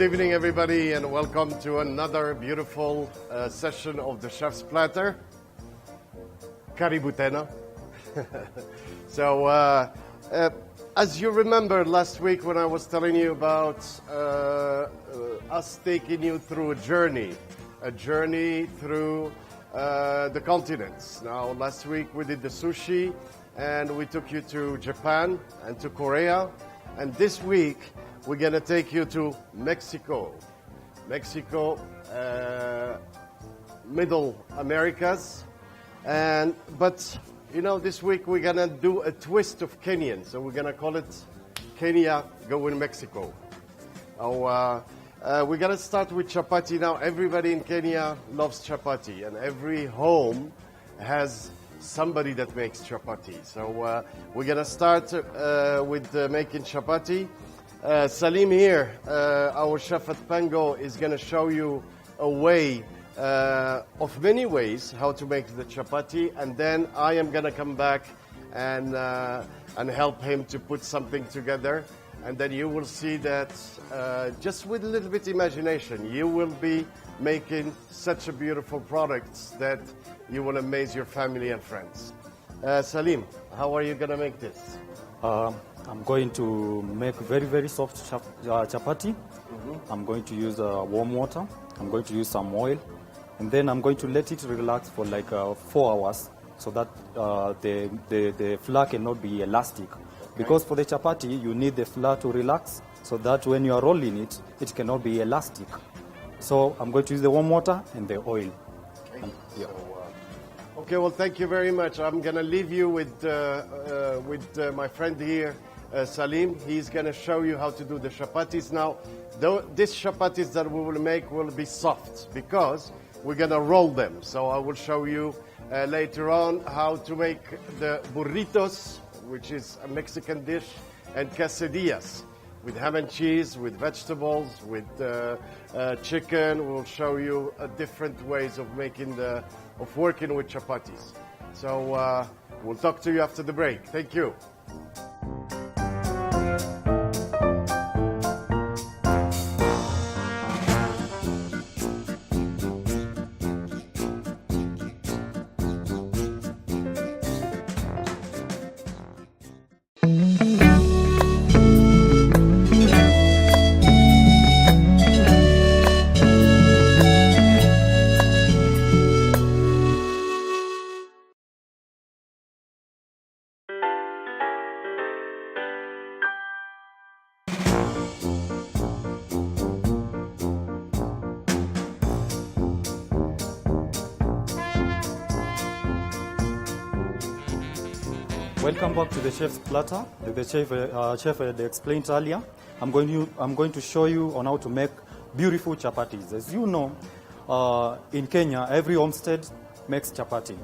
Good evening, everybody, and welcome to another beautiful session of the Chef's Platter. Karibu tena. So, as you remember last week when I was telling you about us taking you through a journey through the continents. Now, last week we did the sushi, and we took you to Japan and to Korea, and this week we're going to take you to Mexico. Mexico, Middle Americas. But, you know, this week we're going to do a twist of Kenyan. So we're going to call it Kenya Going Mexico. We're going to start with chapati. Now, everybody in Kenya loves chapati, and every home has somebody that makes chapati. So we're going to start with making chapati. Salim here, our chef at Pango, is going to show you a way of many ways how to make the chapati, and then I am going to come back and help him to put something together, and then you will see that just with a little bit imagination, you will be making such a beautiful product that you will amaze your family and friends. Salim, how are you going to make this? I'm going to make very, very soft chapati. Mm-hmm. I'm going to use warm water. I'm going to use some oil. And then I'm going to let it relax for like 4 hours so that the flour cannot be elastic. Okay. Because for the chapati, you need the flour to relax so that when you are rolling it, it cannot be elastic. So I'm going to use the warm water and the oil. Okay. Yeah. Okay, well, thank you very much. I'm going to leave you with my friend here, Salim. He's going to show you how to do the chapatis. Now, these chapatis that we will make will be soft because we're going to roll them. So I will show you later on how to make the burritos, which is a Mexican dish, and quesadillas with ham and cheese, with vegetables, with chicken. We'll show you different ways of working with chapatis. So we'll talk to you after the break. Thank you. Welcome back to the Chef's Platter. The chef had explained earlier. I'm going to show you on how to make beautiful chapatis. As you know, in Kenya, every homestead makes chapati.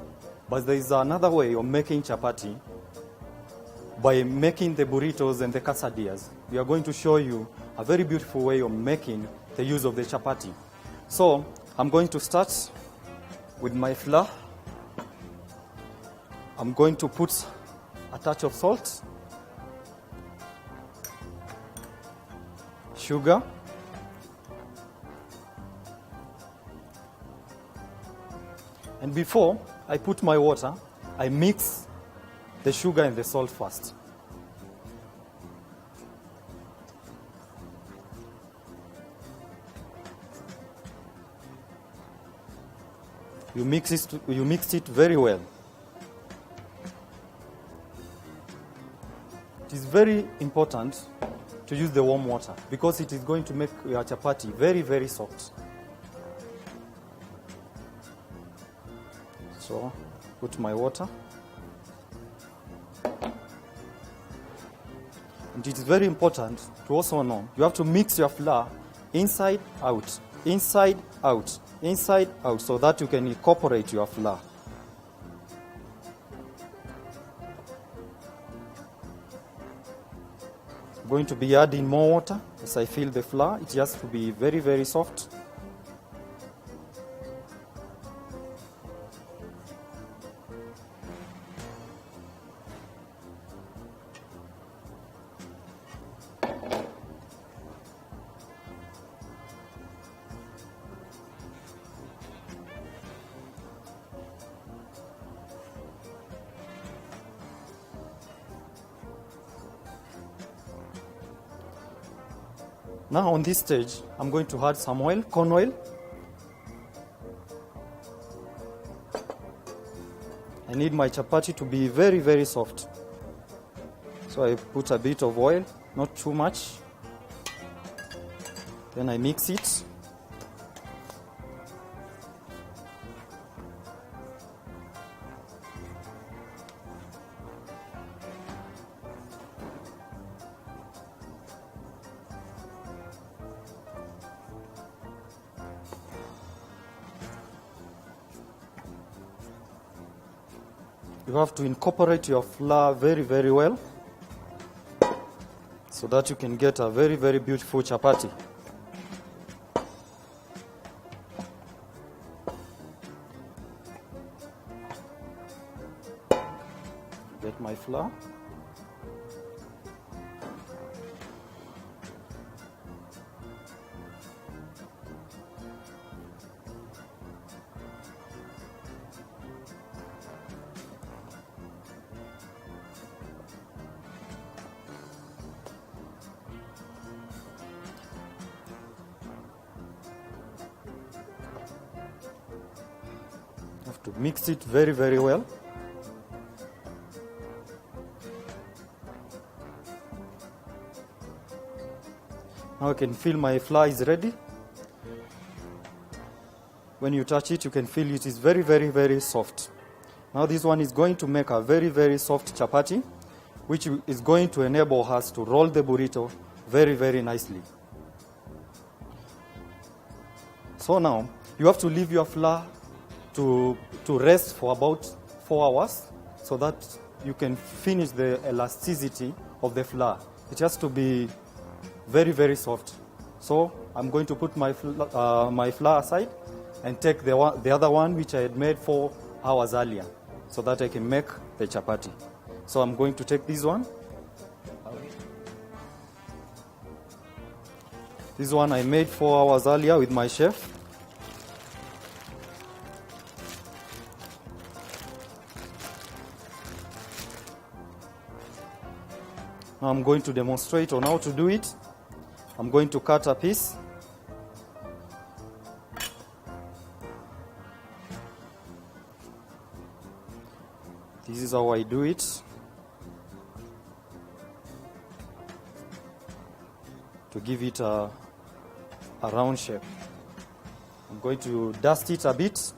But there is another way of making chapati by making the burritos and the quesadillas. We are going to show you a very beautiful way of making the use of the chapati. So I'm going to start with my flour. I'm going to put a touch of salt, sugar, and before I put my water, I mix the sugar and the salt first. You mix it very well. It is very important to use the warm water because it is going to make your chapati very, very soft. So, put my water. And it is very important to also know you have to mix your flour inside out, inside out, inside out so that you can incorporate your flour. Going to be adding more water as I fill the flour. It has to be very, very soft. Now on this stage, I'm going to add some oil, corn oil. I need my chapati to be very, very soft. So I put a bit of oil, not too much. Then I mix it. You have to incorporate your flour very, very well so that you can get a very, very beautiful chapati. Get my flour. Have to mix it very, very well. Now I can feel my flour is ready. When you touch it, you can feel it is very, very, very soft. Now this one is going to make a very, very soft chapati, which is going to enable us to roll the burrito very, very nicely. So now you have to leave your flour to rest for about 4 hours so that you can finish the elasticity of the flour. It has to be very, very soft. So I'm going to put my flour aside and take the other one which I had made 4 hours earlier so that I can make the chapati. So I'm going to take this one. This one I made 4 hours earlier with my chef. Now I'm going to demonstrate on how to do it. I'm going to cut a piece. This is how I do it. To give it a round shape. I'm going to dust it a bit so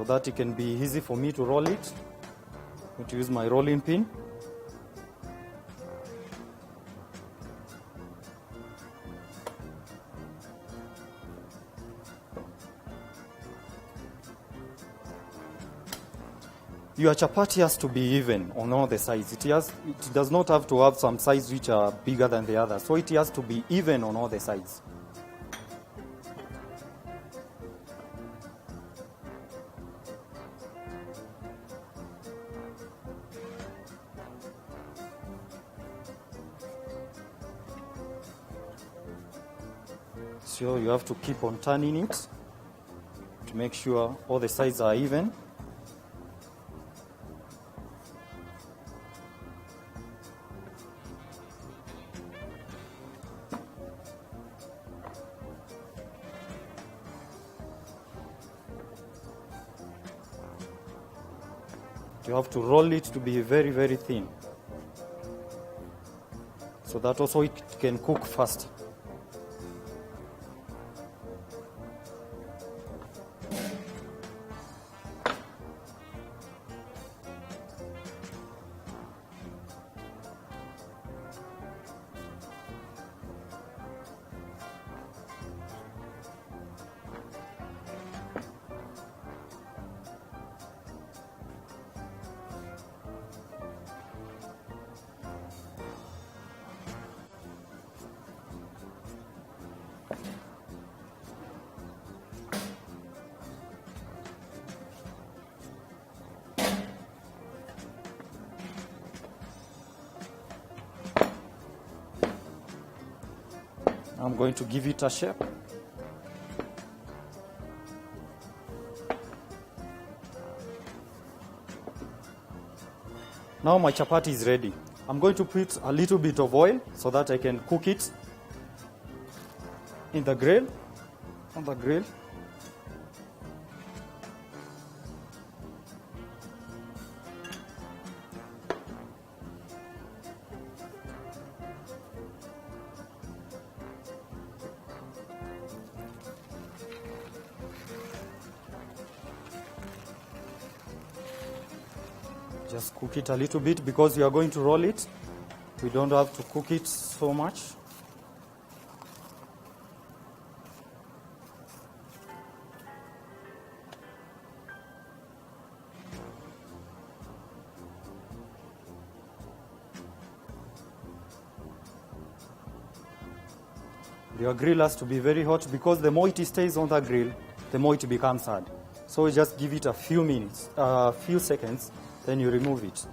that it can be easy for me to roll it. I'm going to use my rolling pin. Your chapati has to be even on all the sides. It does not have to have some sides which are bigger than the other. So it has to be even on all the sides. So you have to keep on turning it to make sure all the sides are even. You have to roll it to be very, very thin so that also it can cook faster. I'm going to give it a shape. Now my chapati is ready. I'm going to put a little bit of oil so that I can cook it in the grill, on the grill. Just cook it a little bit because we are going to roll it. We don't have to cook it so much. Your grill has to be very hot because the more it stays on the grill, the more it becomes hard. So we just give it a few minutes, a few seconds, then you remove it.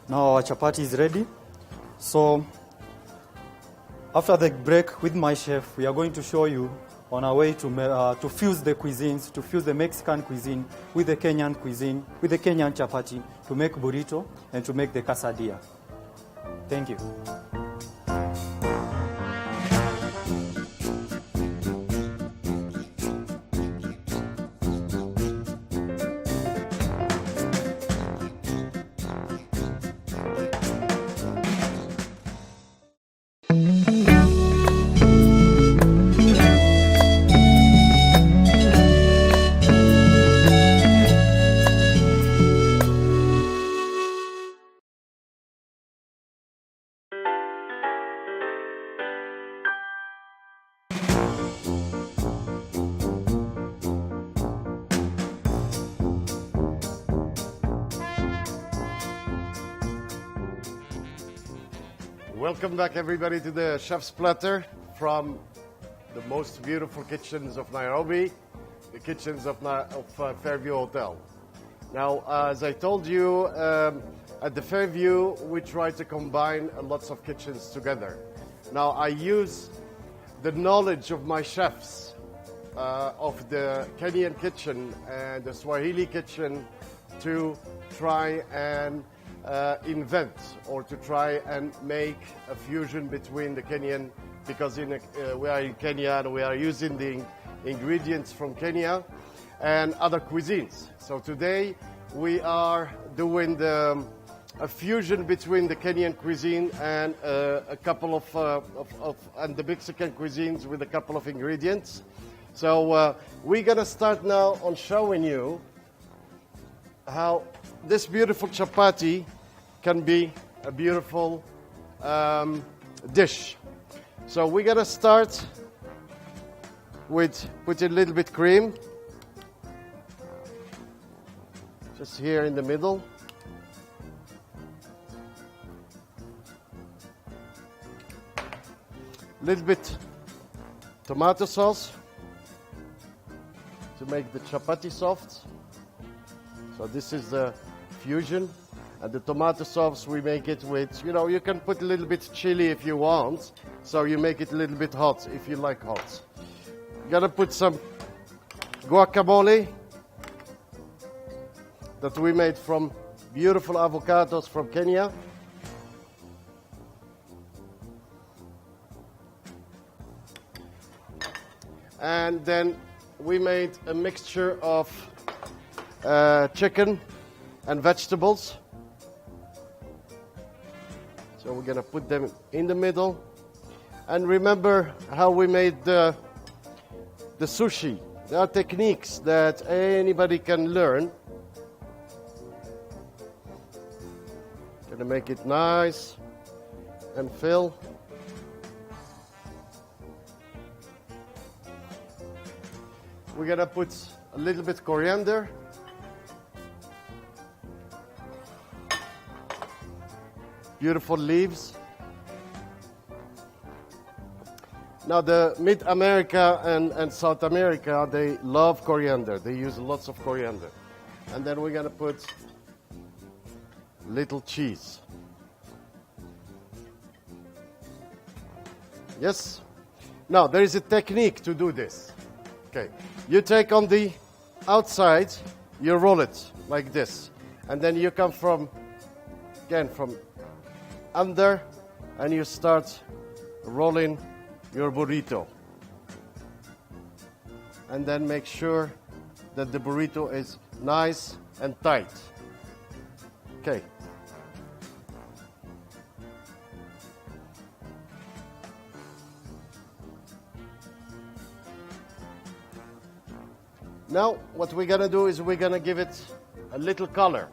Now our chapati is ready. So after the break with my chef, we are going to show you on our way to fuse the cuisines, to fuse the Mexican cuisine with the Kenyan cuisine, with the Kenyan chapati, to make burrito and to make the quesadilla. Thank you. Welcome back, everybody, to the Chef's Platter from the most beautiful kitchens of Nairobi, the kitchens of Fairview Hotel. Now, as I told you, at the Fairview, we try to combine lots of kitchens together. Now, I use the knowledge of my chefs of the Kenyan kitchen and the Swahili kitchen to try and invent or to try and make a fusion between the Kenyan, because we are in Kenya and we are using the ingredients from Kenya and other cuisines. So today we are doing a fusion between the Kenyan cuisine and a couple of and the Mexican cuisines with a couple of ingredients. So we're gonna start now on showing you how this beautiful chapati can be a beautiful dish. So we're gonna start with putting a little bit cream, just here in the middle. A little bit tomato sauce to make the chapati soft. So this is the fusion. And the tomato sauce, we make it with, you can put a little bit chili if you want. So you make it a little bit hot if you like hot. You're gonna put some guacamole that we made from beautiful avocados from Kenya. And then we made a mixture of chicken and vegetables. So we're gonna put them in the middle. And remember how we made the sushi. There are techniques that anybody can learn. Gonna make it nice and fill. We're gonna put a little bit coriander. Beautiful leaves. Now the Mid-America and South America, they love coriander. They use lots of coriander. And then we're gonna put little cheese. Yes? Now, there is a technique to do this. Okay. You take on the outside, you roll it like this. And then you come from under, and you start rolling your burrito. And then make sure that the burrito is nice and tight. Okay. Now, what we're gonna do is we're gonna give it a little color.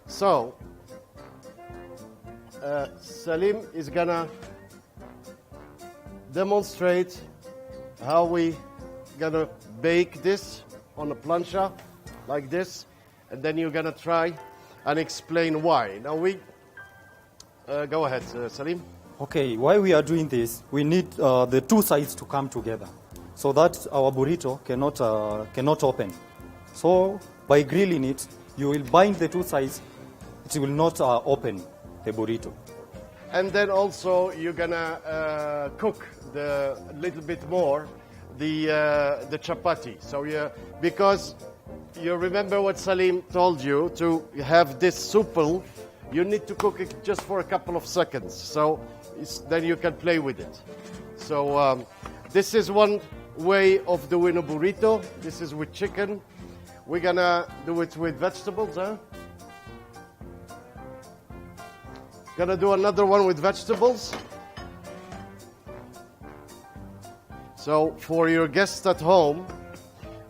So, Salim is gonna demonstrate how we gonna bake this on a plancha like this, and then you're gonna try and explain why. Now go ahead, Salim. Okay, why we are doing this, we need the two sides to come together so that our burrito cannot open. So by grilling it, you will bind the two sides, it will not open the burrito. And then also you're gonna cook a little bit more the chapati. So because you remember what Salim told you, to have this supple, you need to cook it just for a couple of seconds. So then you can play with it. So this is one way of doing a burrito. This is with chicken. We're gonna do it with vegetables, huh? Gonna do another one with vegetables. So for your guests at home,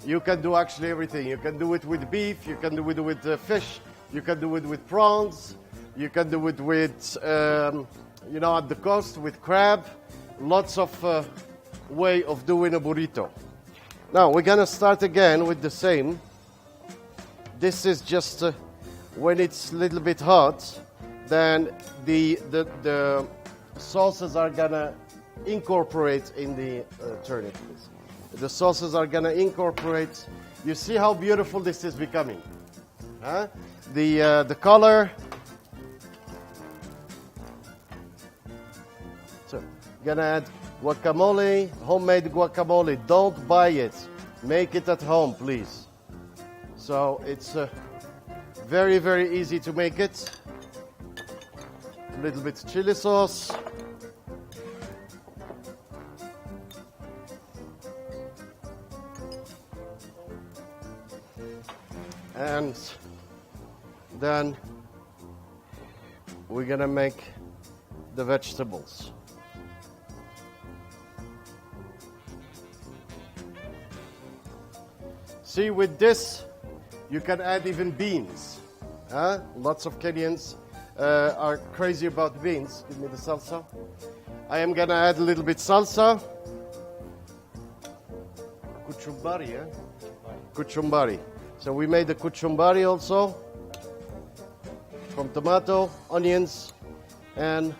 you can do actually everything. You can do it with beef, you can do it with fish, you can do it with prawns, you can do it with, at the coast with crab. Lots of way of doing a burrito. Now we're gonna start again with the same. This is just when it's a little bit hot, then the sauces are gonna incorporate in the turn it, please. The sauces are gonna incorporate. You see how beautiful this is becoming, huh? The color. So gonna add guacamole, homemade guacamole. Don't buy it. Make it at home, please. So it's very, very easy to make it. A little bit chili sauce. And then we're gonna make the vegetables. See, with this, you can add even beans. Lots of Kenyans are crazy about beans. Give me the salsa. I am gonna add a little bit salsa. Kuchumbari, eh? Kuchumbari. So we made the kuchumbari also from tomato, onions, and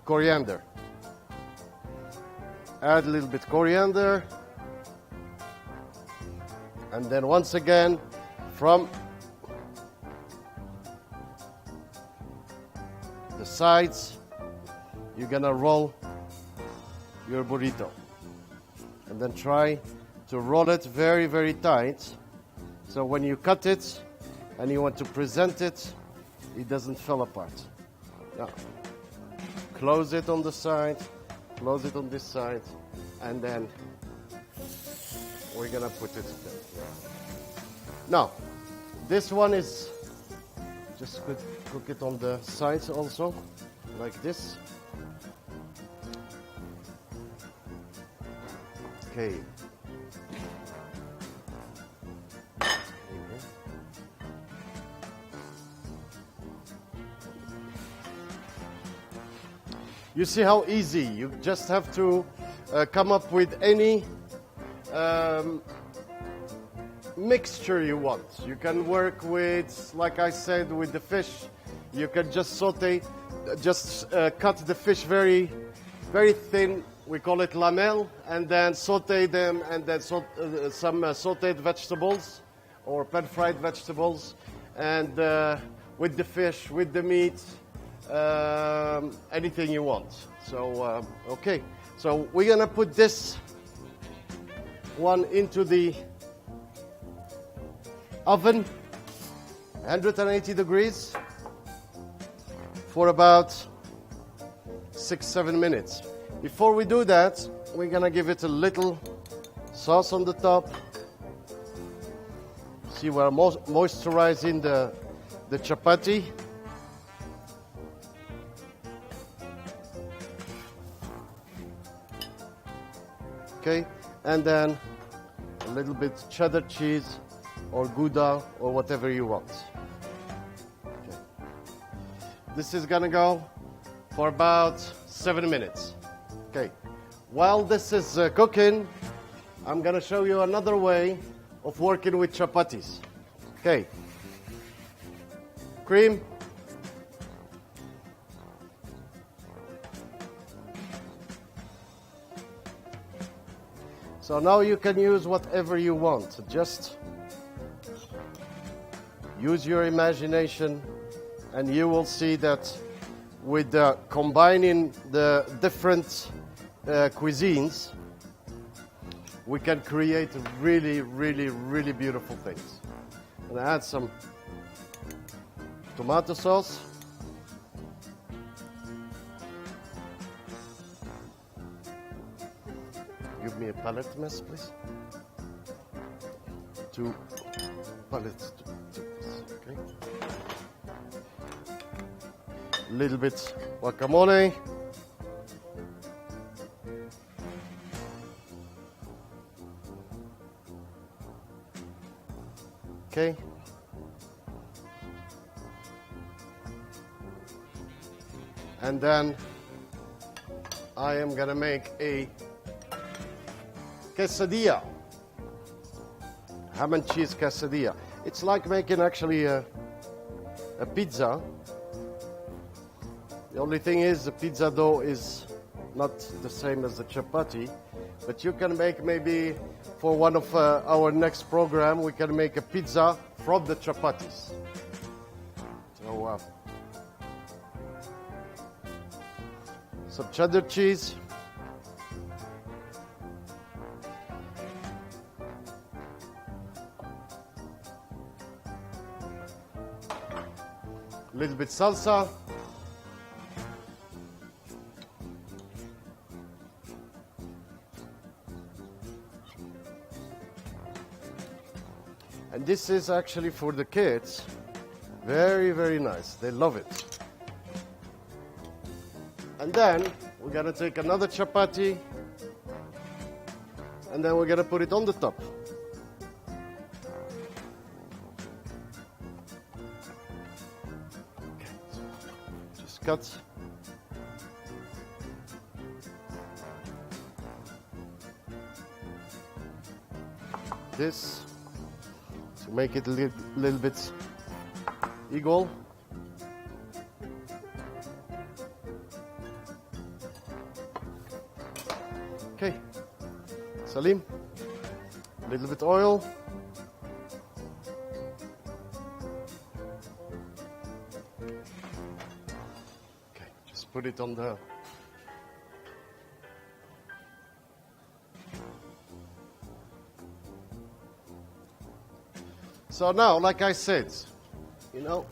coriander. Add a little bit coriander. And then once again, from the sides, you're gonna roll your burrito. And then try to roll it very, very tight. So when you cut it and you want to present it, it doesn't fall apart. Now, close it on the side, close it on this side, and then we're gonna put it there. Now, this one is just cook it on the sides also, like this. Okay. You see how easy? You just have to come up with any mixture you want. You can work with, like I said, with the fish. You can just saute, cut the fish very, very thin. We call it lamelle, and then saute them, and then some sauteed vegetables or pan-fried vegetables, and with the fish, with the meat, anything you want. So, okay. So we're gonna put this one into the oven, 180 degrees, for about 6-7 minutes. Before we do that, we're gonna give it a little sauce on the top. See, we're moisturizing the chapati. Okay, and then a little bit cheddar cheese or Gouda or whatever you want. Okay. This is gonna go for about 7 minutes. Okay, while this is cooking, I'm gonna show you another way of working with chapatis. Okay, cream, so now you can use whatever you want. Just use your imagination, and you will see that with combining the different cuisines, we can create really, really, really beautiful things. And I add some tomato sauce. Give me a palette, miss, please. 2 palettes. Okay. A little bit guacamole. Okay. And then I am gonna make a quesadilla, ham and cheese quesadilla. It's like making actually a pizza. The only thing is the pizza dough is not the same as the chapati, but you can make maybe for one of our next program, we can make a pizza from the chapatis. So some cheddar cheese. A little bit salsa. And this is actually for the kids. Very, very nice. They love it. And then we're gonna take another chapati, and then we're gonna put it on the top. Okay, so just cut. This to make it a little bit equal. Okay, Salim, a little bit oil. Okay, just put it on the So now, like I said, you know,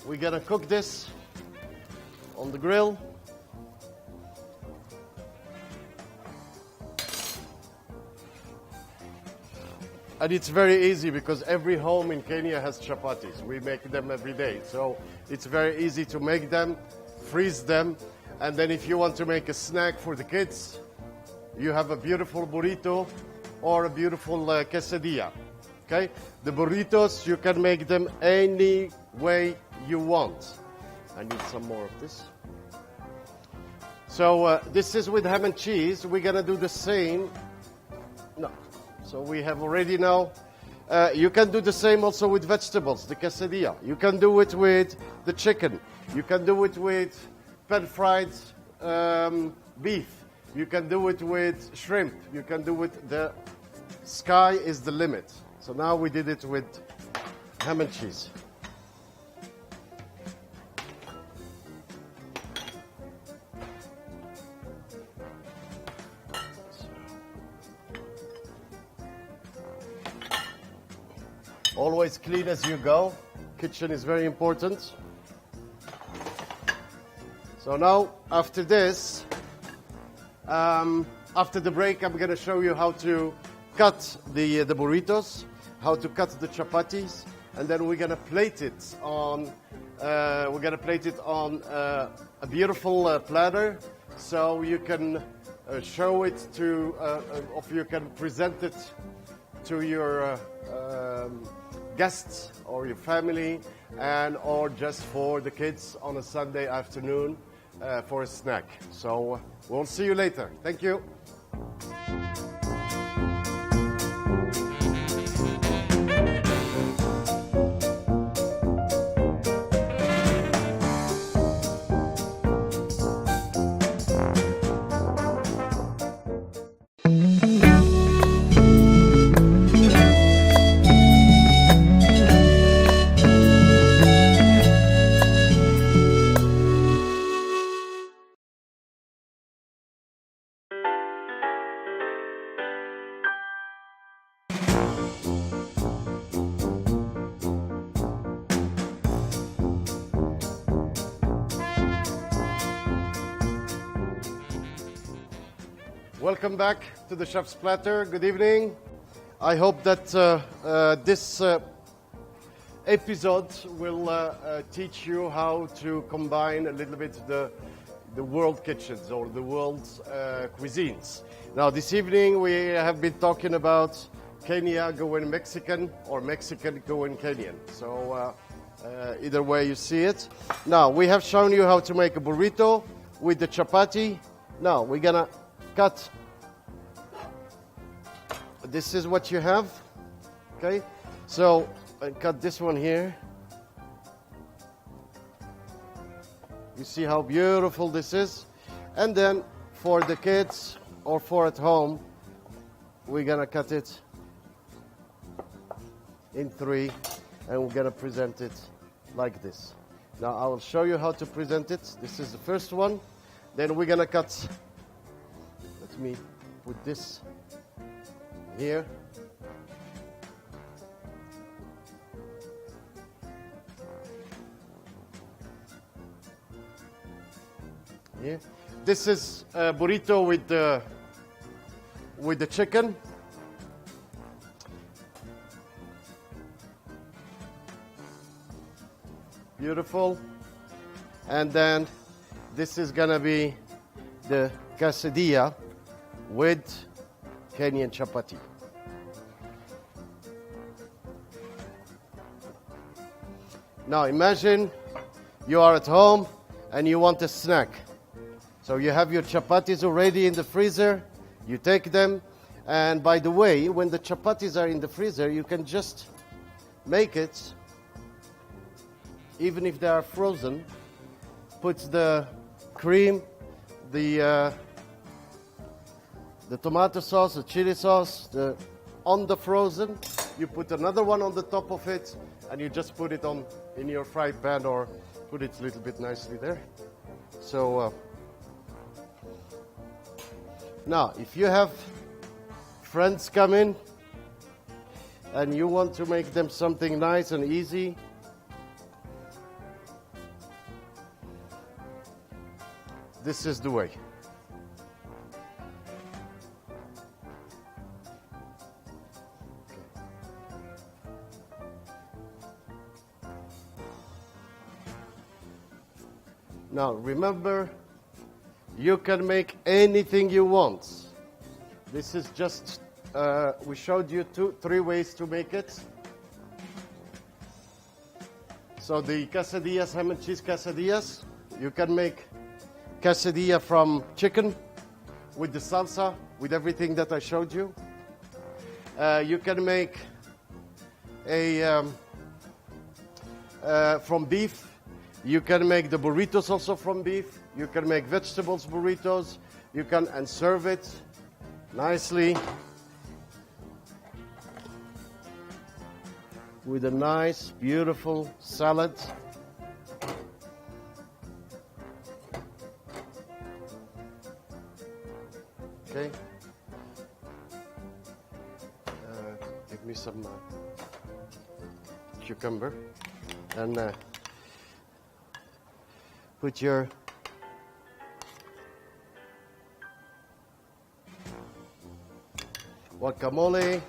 we're gonna cook this on the grill. And it's very easy because every home in Kenya has chapatis. We make them every day. So it's very easy to make them, freeze them, and then if you want to make a snack for the kids, you have a beautiful burrito or a beautiful quesadilla. Okay? The burritos, you can make them any way you want. I need some more of this. So this is with ham and cheese. We're gonna do the same. No. So we have already now. You can do the same also with vegetables, the quesadilla. You can do it with the chicken. You can do it with pan-fried beef. You can do it with shrimp. You can do it. The sky is the limit. So now we did it with ham and cheese. Always clean as you go. Kitchen is very important. So now, after this, after the break, I'm going to show you how to cut the burritos, how to cut the chapatis, and then we're going to plate it on. A beautiful platter, so you can show it to, or you can present it to your guests or your family, and or just for the kids on a Sunday afternoon for a snack. So we'll see you later. Thank you. Welcome back to the Chef's Platter. Good evening. I hope that this episode will teach you how to combine a little bit the world kitchens or the world's cuisines. Now, this evening we have been talking about Kenya going Mexican or Mexican going Kenyan. So either way you see it. Now, we have shown you how to make a burrito with the chapati. Now, we're going to cut. This is what you have, okay? So I cut this one here. You see how beautiful this is? And then for the kids or for at home, we're gonna cut it in three, and we're gonna present it like this. Now I will show you how to present it. This is the first one. Then we're gonna cut. Let me put this here. Yeah. This is a burrito with the chicken. Beautiful. And then this is gonna be the quesadilla with Kenyan Chapati. Now imagine you are at home and you want a snack. So you have your chapatis already in the freezer, you take them, and by the way, when the chapatis are in the freezer, you can just make it, even if they are frozen, put the cream, the tomato sauce, the chili sauce, on the frozen. You put another one on the top of it, and you just put it on in your fry pan or put it a little bit nicely there. So now, if you have friends come in and you want to make them something nice and easy, this is the way. Now, remember, you can make anything you want. This is just, we showed you three ways to make it. So the quesadillas, ham and cheese quesadillas, you can make quesadilla from chicken with the salsa, with everything that I showed you. You can make a from beef. You can make the burritos also from beef. You can make vegetables burritos. You can and serve it nicely. with a nice, beautiful salad. Okay. Give me some cucumber and put your guacamole.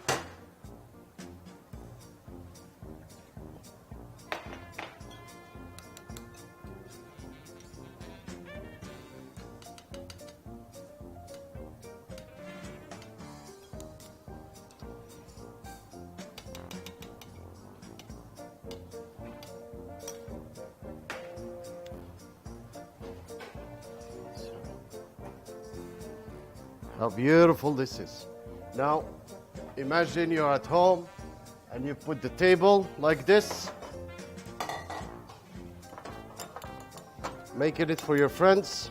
How beautiful this is. Now, imagine you're at home and you put the table like this, making it for your friends.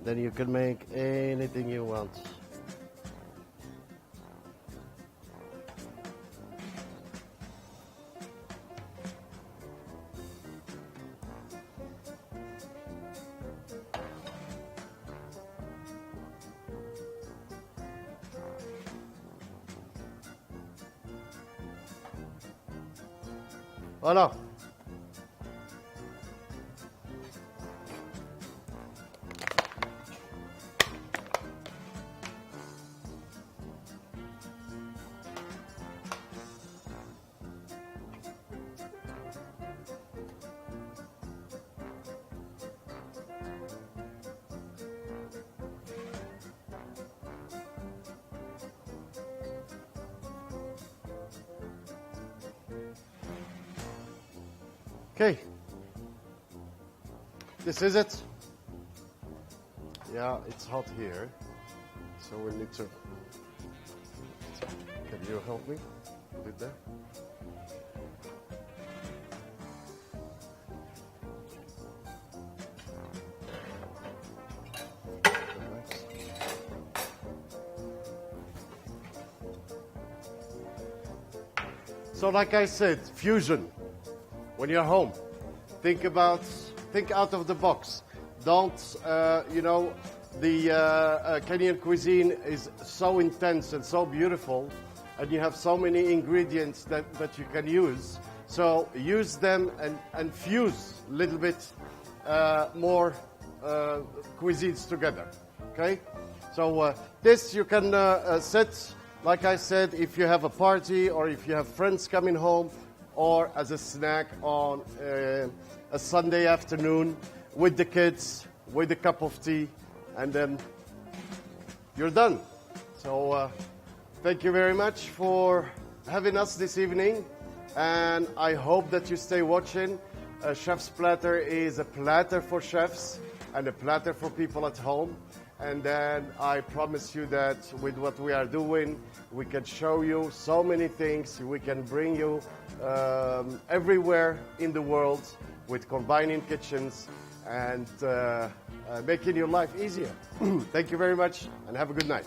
Then you can make anything you want. Voilà. Okay, this is it. Yeah, it's hot here, so we need to. Can you help me with that? So, like I said, fusion. When you're home, think out of the box. Don't, the Kenyan cuisine is so intense and so beautiful, and you have so many ingredients that you can use. So use them and fuse a little bit more cuisines together, okay? So this you can set, like I said, if you have a party or if you have friends coming home, or as a snack on a Sunday afternoon with the kids, with a cup of tea, and then you're done. So thank you very much for having us this evening, and I hope that you stay watching. Chef's Platter is a platter for chefs and a platter for people at home. And then I promise you that with what we are doing, we can show you so many things. We can bring you everywhere in the world with combining kitchens and making your life easier. Thank you very much and have a good night.